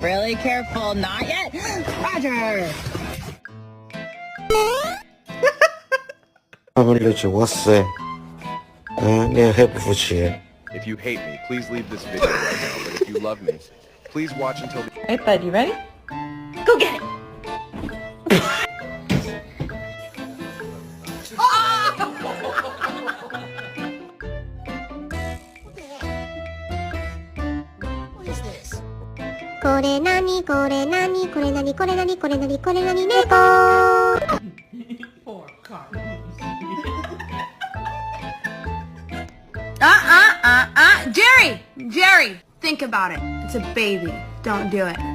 really careful. Not yet. Roger. 他们了解我死，你还不服气？ If you hate me, please leave this video right now. But if you love me, please watch until the Hey, bud, you ready? Go get it. What is this? これなにこれなにこれなにこれなにこれなにこれなに猫 Poor car. Jerry! Jerry! Think about it. It's a baby. Don't do it.